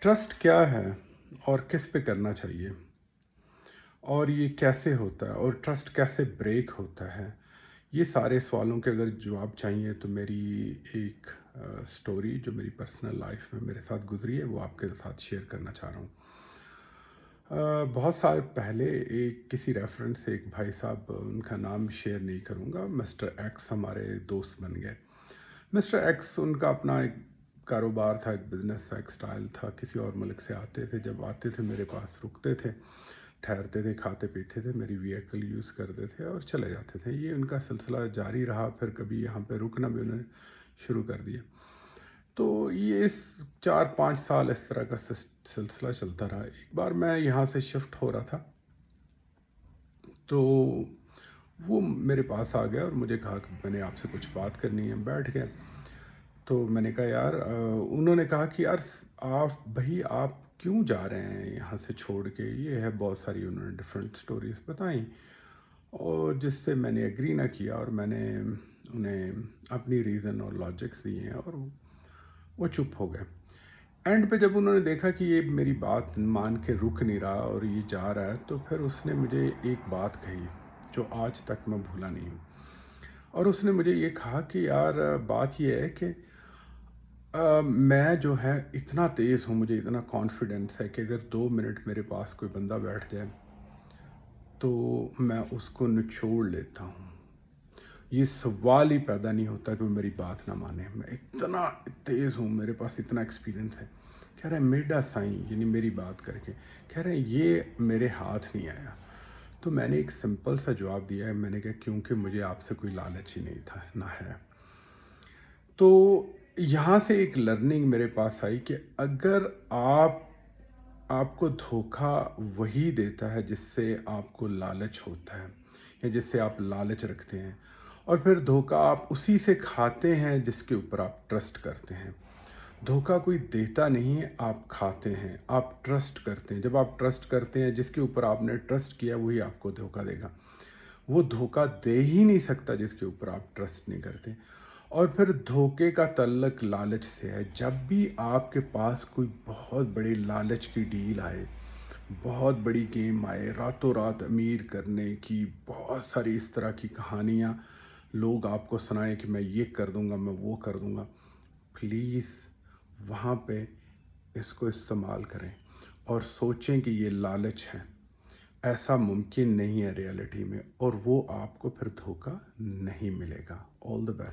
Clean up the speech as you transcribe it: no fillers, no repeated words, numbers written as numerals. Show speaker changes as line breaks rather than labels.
Trust क्या है और किस पे करना चाहिए और ये कैसे होता है और ट्रस्ट कैसे ब्रेक होता है? ये सारे सवालों के अगर जवाब चाहिए तो मेरी एक स्टोरी जो मेरी पर्सनल लाइफ में मेरे साथ गुजरी है वो आपके साथ शेयर करना चाह रहा हूँ। बहुत साल पहले एक किसी रेफरेंस से एक भाई साहब, उनका नाम शेयर नहीं करूँगा, मिस्टर एक्स हमारे दोस्त बन गए। मिस्टर एक्स उनका अपना एक कारोबार था, एक बिज़नेस था, एक स्टाइल था। किसी और मुल्क से आते थे, जब आते थे मेरे पास रुकते थे, ठहरते थे, खाते पीते थे, मेरी व्हीकल यूज़ करते थे और चले जाते थे। ये उनका सिलसिला जारी रहा। फिर कभी यहाँ पे रुकना भी उन्होंने शुरू कर दिया। तो ये इस 4-5 साल इस तरह का सिलसिला चलता रहा। एक बार मैं यहाँ से शिफ्ट हो रहा था, तो वो मेरे पास आ गया और मुझे कहा कि मैंने आपसे कुछ बात करनी है। बैठ गए। तो मैंने कहा यार, उन्होंने कहा कि यार आप भाई आप क्यों जा रहे हैं यहाँ से छोड़ के? ये है, बहुत सारी उन्होंने डिफरेंट स्टोरीज बताई और जिससे मैंने एग्री ना किया और मैंने उन्हें अपनी रीज़न और लॉजिक्स दिए और वो चुप हो गए। एंड पे जब उन्होंने देखा कि ये मेरी बात मान के रुक नहीं रहा और ये जा रहा है, तो फिर उसने मुझे एक बात कही जो आज तक मैं भूला नहीं हूँ। और उसने मुझे ये कहा कि यार, बात ये है कि मैं जो है इतना तेज़ हूँ, मुझे इतना कॉन्फिडेंस है कि अगर 2 मिनट मेरे पास कोई बंदा बैठ जाए तो मैं उसको निचोड़ लेता हूँ। ये सवाल ही पैदा नहीं होता कि वो मेरी बात ना माने। मैं इतना तेज़ हूँ, मेरे पास इतना एक्सपीरियंस है। कह रहे हैं मेरा साईं, यानी मेरी बात करके कह रहे हैं ये मेरे हाथ नहीं आया। तो मैंने एक सिंपल सा जवाब दिया है। मैंने कहा क्योंकि मुझे आपसे कोई लालच ही नहीं था, ना है। तो यहाँ से एक लर्निंग मेरे पास आई कि अगर आपको धोखा वही देता है जिससे आपको लालच होता है या जिससे आप लालच रखते हैं, और फिर धोखा आप उसी से खाते हैं जिसके ऊपर आप ट्रस्ट करते हैं। धोखा कोई देता नहीं है, आप खाते हैं, आप ट्रस्ट करते हैं। जब आप ट्रस्ट करते हैं, जिसके ऊपर आपने ट्रस्ट किया वही आपको धोखा देगा। वो धोखा दे ही नहीं सकता जिसके ऊपर आप ट्रस्ट नहीं करते। और फिर धोखे का तल्लक लालच से है। जब भी आपके पास कोई बहुत बड़ी लालच की डील आए, बहुत बड़ी गेम आए, रातों रात अमीर करने की, बहुत सारी इस तरह की कहानियाँ लोग आपको सुनाएं कि मैं ये कर दूंगा, मैं वो कर दूंगा, प्लीज़ वहाँ पे इसको इस्तेमाल करें और सोचें कि ये लालच है। ऐसा मुमकिन नहीं है रियलिटी में, और वो आपको फिर धोखा नहीं मिलेगा। All the best.